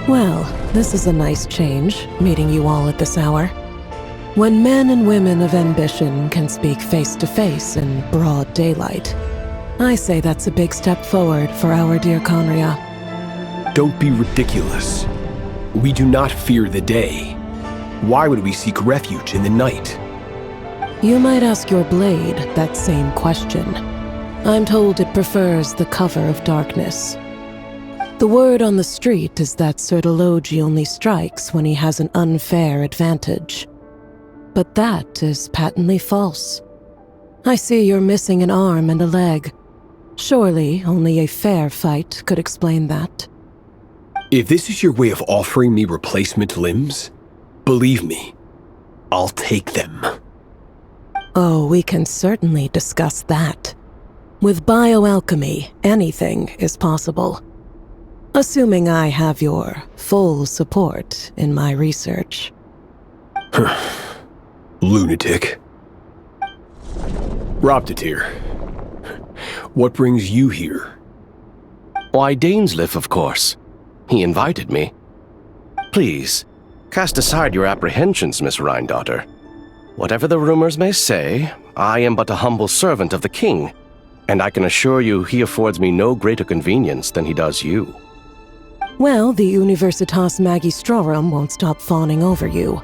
Well, this is a nice change, meeting you all at this hour. When men and women of ambition can speak face to face in broad daylight, I say that's a big step forward for our dear Conria. Don't be ridiculous. We do not fear the day. Why would we seek refuge in the night? You might ask your blade that same question. I'm told it prefers the cover of darkness. The word on the street is that Sertologi only strikes when he has an unfair advantage. But that is patently false. I see you're missing an arm and a leg. Surely only a fair fight could explain that. If this is your way of offering me replacement limbs, believe me, I'll take them. Oh, we can certainly discuss that. With bioalchemy, anything is possible. Assuming I have your full support in my research. Lunatic. Roptatir, what brings you here? Why, Dainslef, of course. He invited me. Please, cast aside your apprehensions, Miss Rhindaughter. Whatever the rumors may say, I am but a humble servant of the king, and I can assure you he affords me no greater convenience than he does you. Well, the Universitas Magistrorum won't stop fawning over you,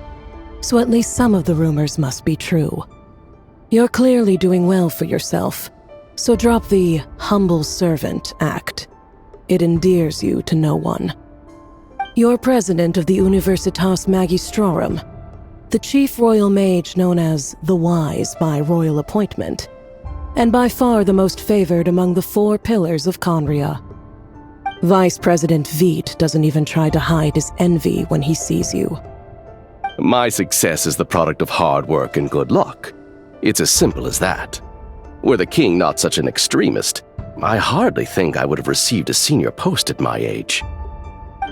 so at least some of the rumors must be true. You're clearly doing well for yourself, so drop the humble servant act. It endears you to no one. You're president of the Universitas Magistrorum, the chief royal mage known as the Wise by royal appointment, and by far the most favored among the 4 pillars of Conria. Vice President Veit doesn't even try to hide his envy when he sees you. My success is the product of hard work and good luck. It's as simple as that. Were the king not such an extremist, I hardly think I would have received a senior post at my age.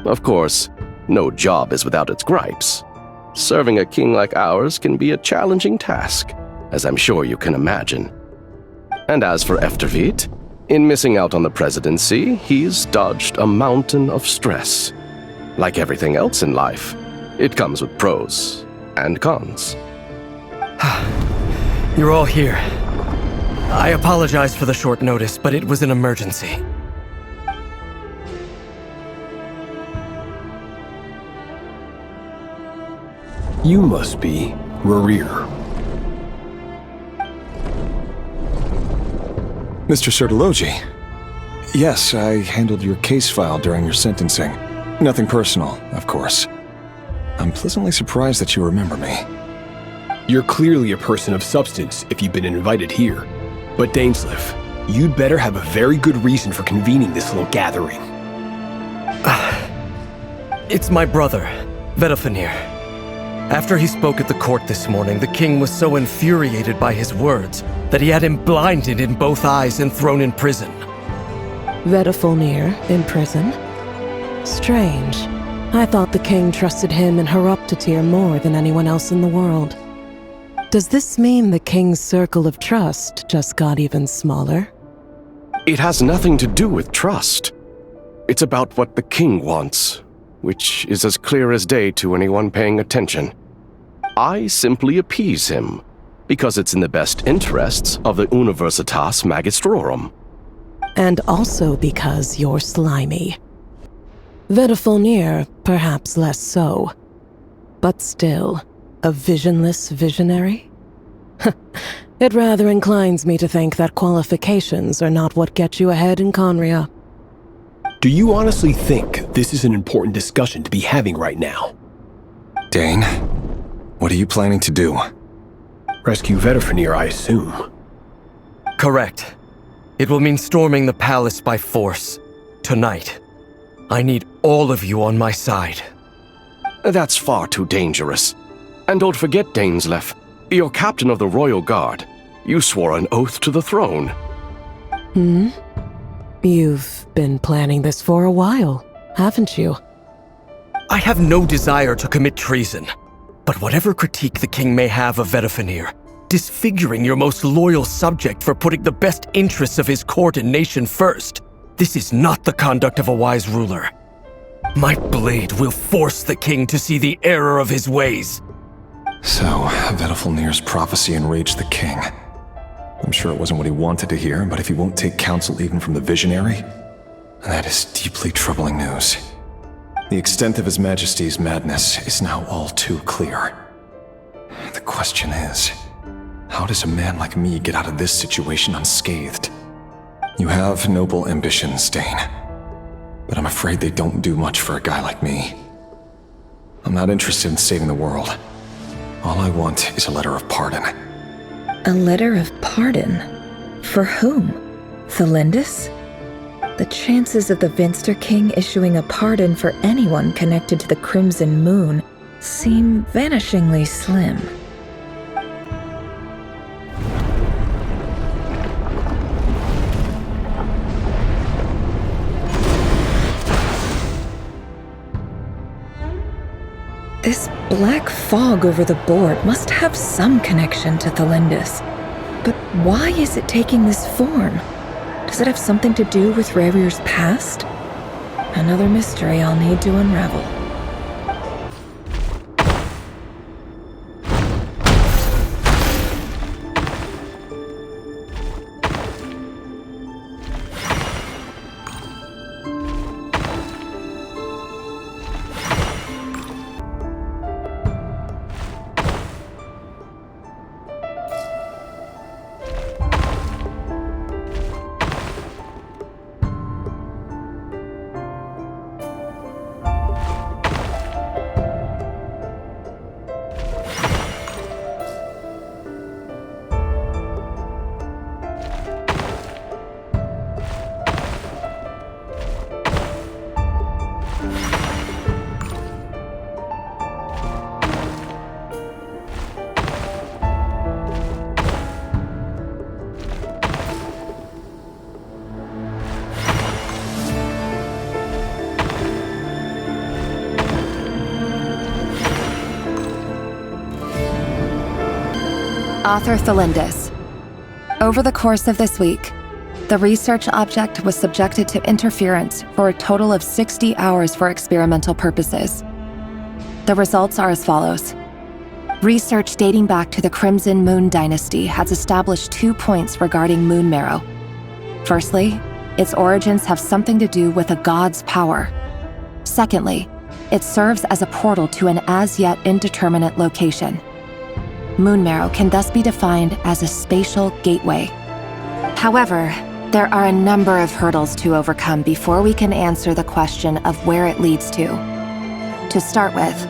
Of course, no job is without its gripes. Serving a king like ours can be a challenging task, as I'm sure you can imagine. And as for Efterveit, in missing out on the presidency, he's dodged a mountain of stress. Like everything else in life, it comes with pros and cons. You're all here. I apologize for the short notice, but it was an emergency. You must be Rarir. Mr. Sertologi. Yes, I handled your case file during your sentencing. Nothing personal, of course. I'm pleasantly surprised that you remember me. You're clearly a person of substance if you've been invited here. But Dainslef, you'd better have a very good reason for convening this little gathering. It's my brother, Vedofenir. After he spoke at the court this morning, the king was so infuriated by his words that he had him blinded in both eyes and thrown in prison. Vedofenir in prison? Strange. I thought the king trusted him and Roptatir more than anyone else in the world. Does this mean the king's circle of trust just got even smaller? It has nothing to do with trust. It's about what the king wants, which is as clear as day to anyone paying attention. I simply appease him, because it's in the best interests of the Universitas Magistrorum. And also because you're slimy. Vedofenir, perhaps less so. But still, a visionless visionary? It rather inclines me to think that qualifications are not what get you ahead in Conria. Do you honestly think this is an important discussion to be having right now? Dane, what are you planning to do? Rescue Vedofenir, I assume. Correct. It will mean storming the palace by force. Tonight. I need all of you on my side. That's far too dangerous. And don't forget, Dainslef, you're captain of the Royal Guard. You swore an oath to the throne. You've been planning this for a while, haven't you? I have no desire to commit treason. But whatever critique the king may have of Vedofenir, disfiguring your most loyal subject for putting the best interests of his court and nation first, this is not the conduct of a wise ruler. My blade will force the king to see the error of his ways. So, Vedalfnir's prophecy enraged the king. I'm sure it wasn't what he wanted to hear, but if he won't take counsel even from the visionary, that is deeply troubling news. The extent of His Majesty's madness is now all too clear. The question is, how does a man like me get out of this situation unscathed? You have noble ambitions, Dane, but I'm afraid they don't do much for a guy like me. I'm not interested in saving the world. All I want is a letter of pardon. A letter of pardon? For whom? Thelindis? The chances of the Vinster King issuing a pardon for anyone connected to the Crimson Moon seem vanishingly slim. This black fog over the board must have some connection to Thelindis. But why is it taking this form? Does it have something to do with Revir's past? Another mystery I'll need to unravel. Author Thelindis. Over the course of this week, the research object was subjected to interference for a total of 60 hours for experimental purposes. The results are as follows. Research dating back to the Crimson Moon Dynasty has established 2 points regarding moon marrow. Firstly, its origins have something to do with a god's power. Secondly, it serves as a portal to an as-yet indeterminate location. Moon marrow can thus be defined as a spatial gateway. However, there are a number of hurdles to overcome before we can answer the question of where it leads to. To start with,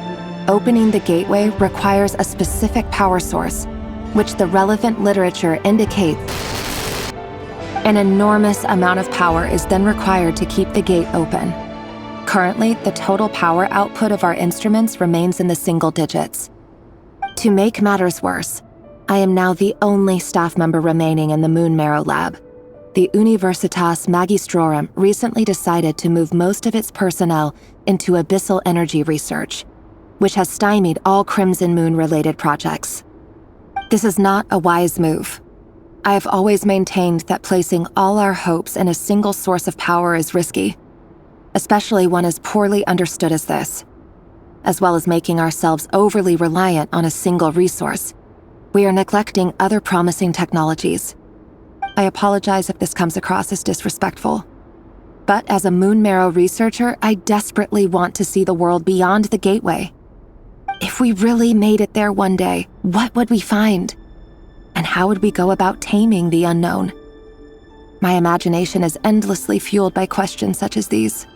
opening the gateway requires a specific power source, which the relevant literature indicates. An enormous amount of power is then required to keep the gate open. Currently, the total power output of our instruments remains in the single digits. To make matters worse, I am now the only staff member remaining in the Moon Marrow lab. The Universitas Magistrorum recently decided to move most of its personnel into abyssal energy research, which has stymied all Crimson Moon-related projects. This is not a wise move. I have always maintained that placing all our hopes in a single source of power is risky, especially one as poorly understood as this. As well as making ourselves overly reliant on a single resource, we are neglecting other promising technologies. I apologize if this comes across as disrespectful. But as a Moon Marrow researcher, I desperately want to see the world beyond the gateway. If we really made it there one day, what would we find? And how would we go about taming the unknown? My imagination is endlessly fueled by questions such as these.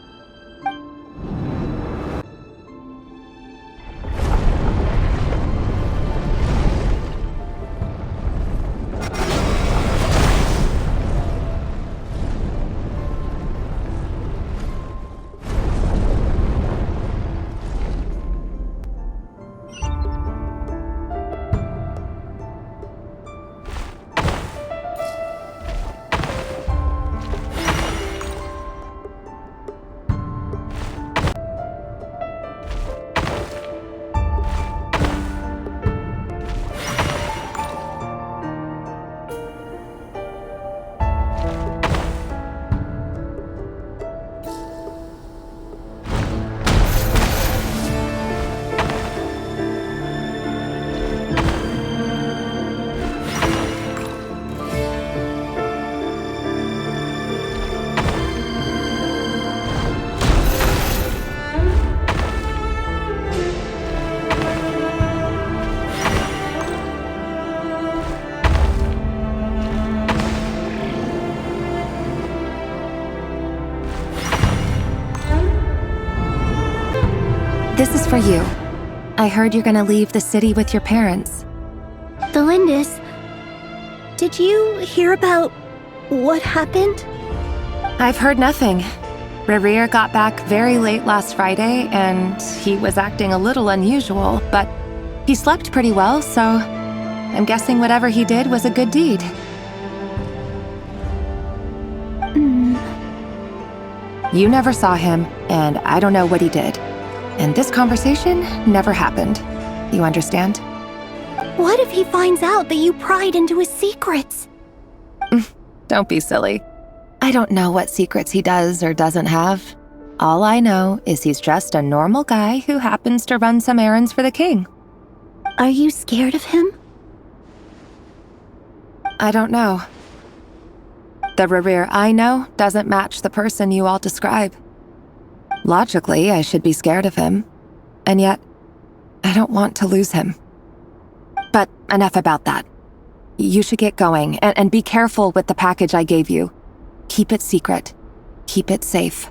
This is for you. I heard you're gonna leave the city with your parents. Thelindis, did you hear about what happened? I've heard nothing. Rerir got back very late last Friday, and he was acting a little unusual, but he slept pretty well, so I'm guessing whatever he did was a good deed. You never saw him, and I don't know what he did. And this conversation never happened. You understand? What if he finds out that you pried into his secrets? Don't be silly. I don't know what secrets he does or doesn't have. All I know is he's just a normal guy who happens to run some errands for the king. Are you scared of him? I don't know. The Rerir I know doesn't match the person you all describe. Logically, I should be scared of him. And yet, I don't want to lose him. But enough about that. You should get going, and be careful with the package I gave you. Keep it secret. Keep it safe.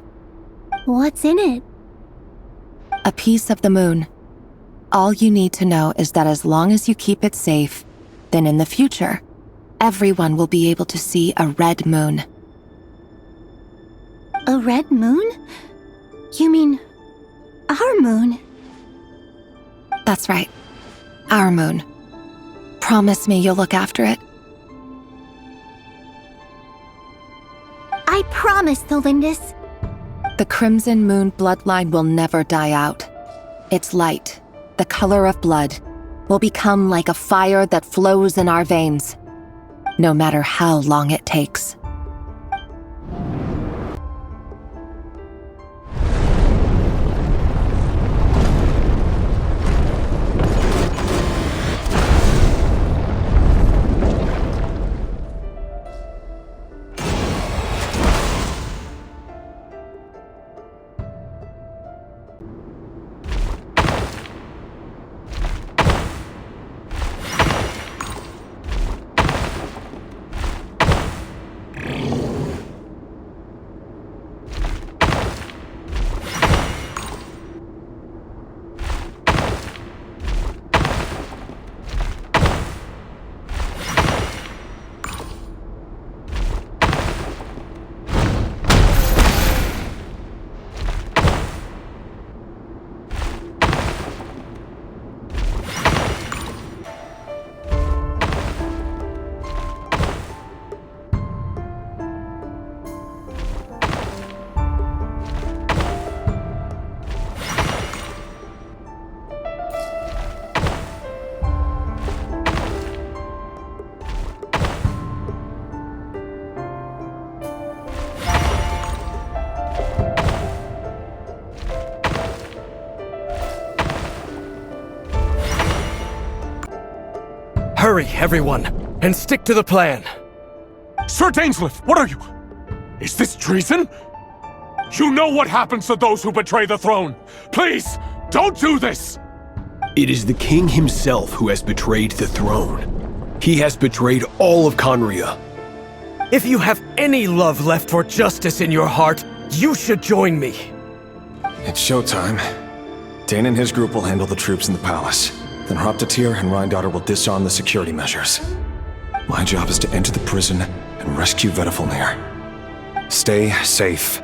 What's in it? A piece of the moon. All you need to know is that as long as you keep it safe, then in the future, everyone will be able to see a red moon. A red moon? You mean our moon? That's right. Our moon. Promise me you'll look after it. I promise, Thelindis. The Crimson Moon bloodline will never die out. Its light, the color of blood, will become like a fire that flows in our veins, no matter how long it takes. Hurry, everyone, and stick to the plan. Sir Dainslef, what are you? Is this treason? You know what happens to those who betray the throne. Please, don't do this! It is the king himself who has betrayed the throne. He has betrayed all of Conria. If you have any love left for justice in your heart, you should join me. It's showtime. Dane and his group will handle the troops in the palace. Then Hraptatir and Rhindaughter will disarm the security measures. My job is to enter the prison and rescue Vedifalnir. Stay safe.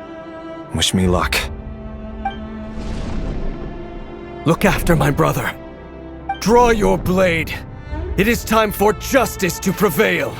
Wish me luck. Look after my brother. Draw your blade. It is time for justice to prevail.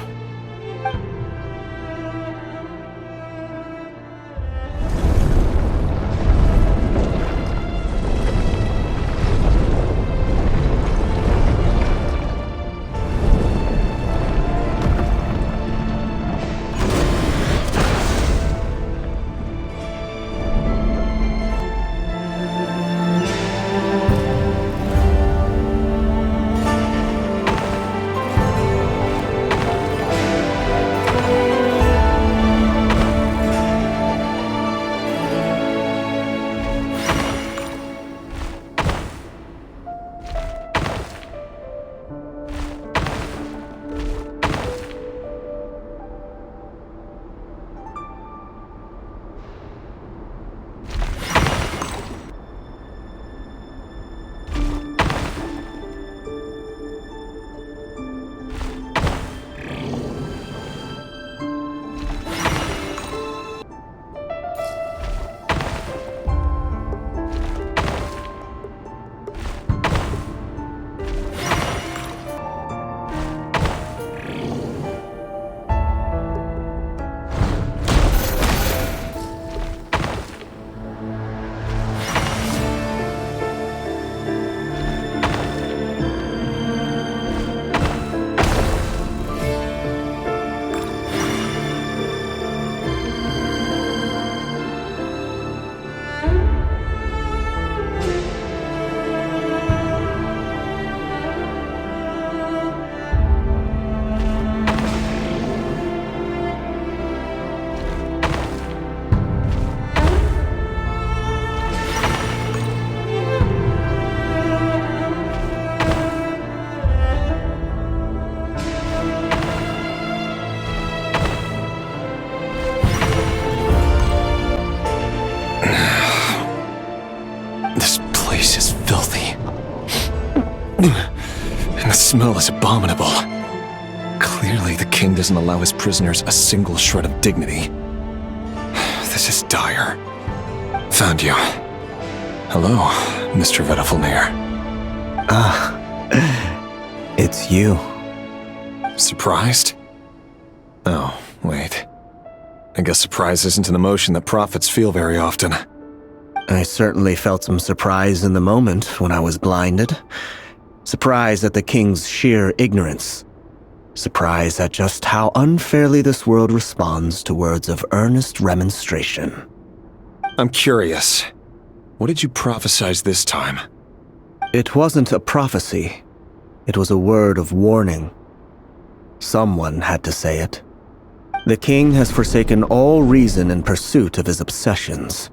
And the smell is abominable. Clearly, the king doesn't allow his prisoners a single shred of dignity. This is dire. Found you. Hello, Mr. Vedafilnir. It's you. Surprised? Oh, wait. I guess surprise isn't an emotion that prophets feel very often. I certainly felt some surprise in the moment when I was blinded. Surprise at the king's sheer ignorance. Surprise at just how unfairly this world responds to words of earnest remonstration. I'm curious. What did you prophesize this time? It wasn't a prophecy. It was a word of warning. Someone had to say it. The king has forsaken all reason in pursuit of his obsessions.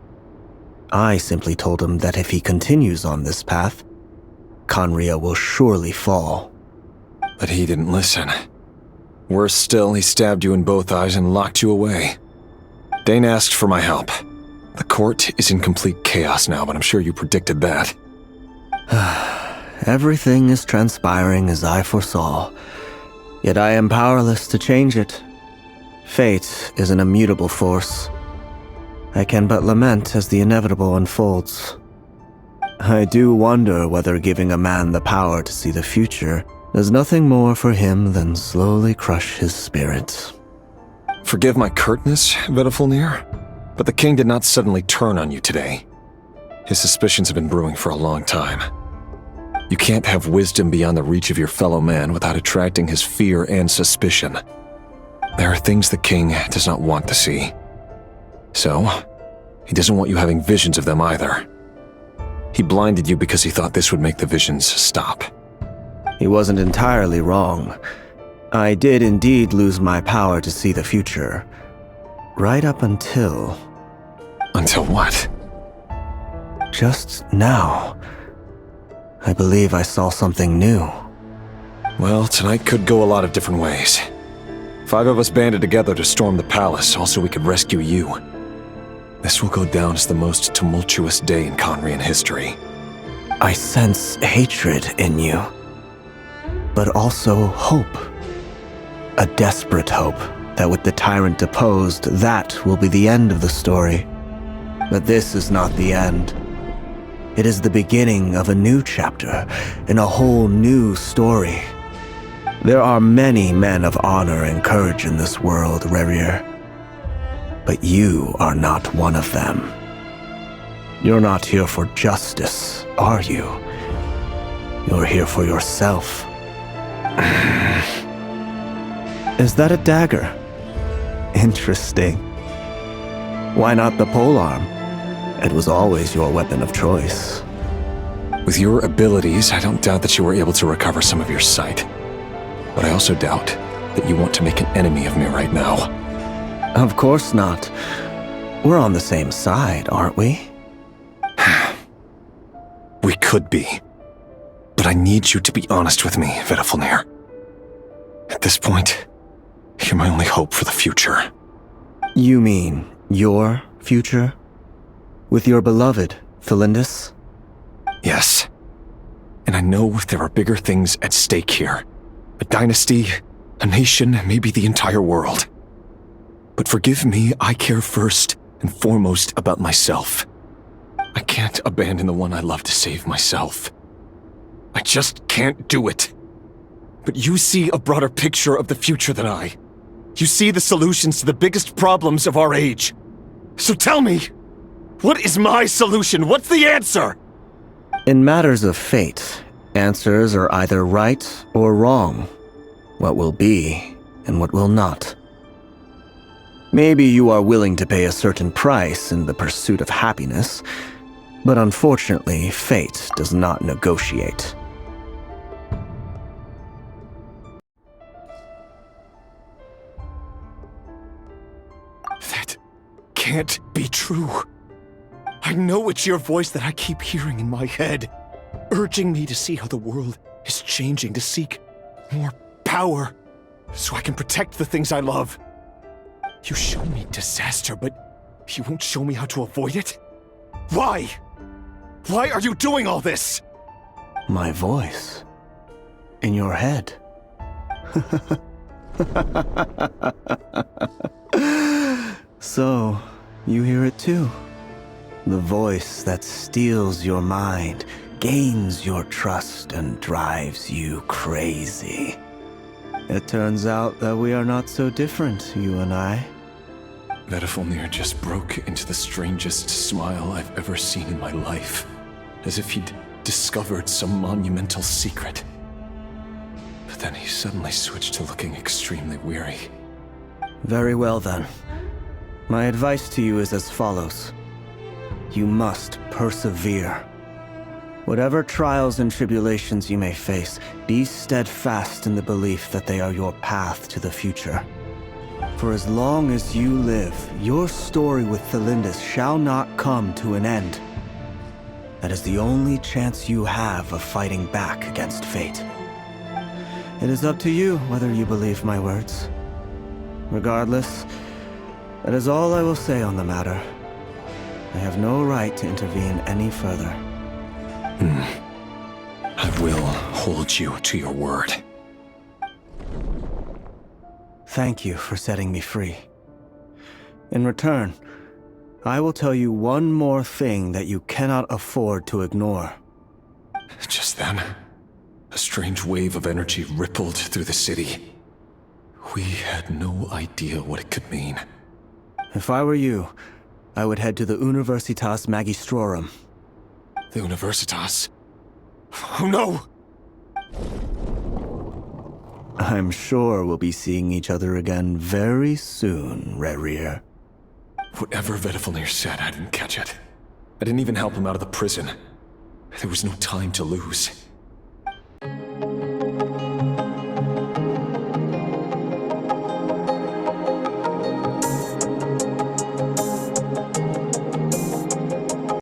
I simply told him that if he continues on this path, Khaenri'ah will surely fall. But he didn't listen. Worse still, he stabbed you in both eyes and locked you away. Dain asked for my help. The court is in complete chaos now, but I'm sure you predicted that. Everything is transpiring as I foresaw, yet I am powerless to change it. Fate is an immutable force. I can but lament as the inevitable unfolds. I do wonder whether giving a man the power to see the future does nothing more for him than slowly crush his spirit. Forgive my curtness, Vedafilnir, but the king did not suddenly turn on you today. His suspicions have been brewing for a long time. You can't have wisdom beyond the reach of your fellow man without attracting his fear and suspicion. There are things the king does not want to see. So, he doesn't want you having visions of them either. He blinded you because he thought this would make the visions stop. He wasn't entirely wrong. I did indeed lose my power to see the future. Right up until... Until what? Just now. I believe I saw something new. Well, tonight could go a lot of different ways. 5 of us banded together to storm the palace, also we could rescue you. This will go down as the most tumultuous day in Khaenri'ah history. I sense hatred in you, but also hope. A desperate hope that with the tyrant deposed, that will be the end of the story. But this is not the end. It is the beginning of a new chapter in a whole new story. There are many men of honor and courage in this world, Rerir. But you are not one of them. You're not here for justice, are you? You're here for yourself. Is that a dagger? Interesting. Why not the polearm? It was always your weapon of choice. With your abilities, I don't doubt that you were able to recover some of your sight. But I also doubt that you want to make an enemy of me right now. Of course not. We're on the same side, aren't we? We could be. But I need you to be honest with me, Vedafilnir. At this point, you're my only hope for the future. You mean your future? With your beloved, Thelindis? Yes. And I know there are bigger things at stake here. A dynasty, a nation, maybe the entire world. But forgive me, I care first and foremost about myself. I can't abandon the one I love to save myself. I just can't do it. But you see a broader picture of the future than I. You see the solutions to the biggest problems of our age. So tell me, what is my solution? What's the answer? In matters of fate, answers are either right or wrong. What will be and what will not. Maybe you are willing to pay a certain price in the pursuit of happiness, but unfortunately, fate does not negotiate. That can't be true. I know it's your voice that I keep hearing in my head, urging me to see how the world is changing, to seek more power, so I can protect the things I love. You show me disaster, but you won't show me how to avoid it? Why? Why are you doing all this? My voice. in your head. So, you hear it too. The voice that steals your mind, gains your trust, and drives you crazy. It turns out that we are not so different, you and I. Vedifalnir just broke into the strangest smile I've ever seen in my life, as if he'd discovered some monumental secret. But then he suddenly switched to looking extremely weary. Very well then. My advice to you is as follows. You must persevere. Whatever trials and tribulations you may face, be steadfast in the belief that they are your path to the future. For as long as you live, your story with Thelindis shall not come to an end. That is the only chance you have of fighting back against fate. It is up to you whether you believe my words. Regardless, that is all I will say on the matter. I have no right to intervene any further. I will hold you to your word. Thank you for setting me free. In return, I will tell you one more thing that you cannot afford to ignore. Just then, a strange wave of energy rippled through the city. We had no idea what it could mean. If I were you, I would head to the Universitas Magistrorum. The Universitas? Oh no! I'm sure we'll be seeing each other again very soon, Rerir. Whatever Vedifalnir said, I didn't catch it. I didn't even help him out of the prison. There was no time to lose.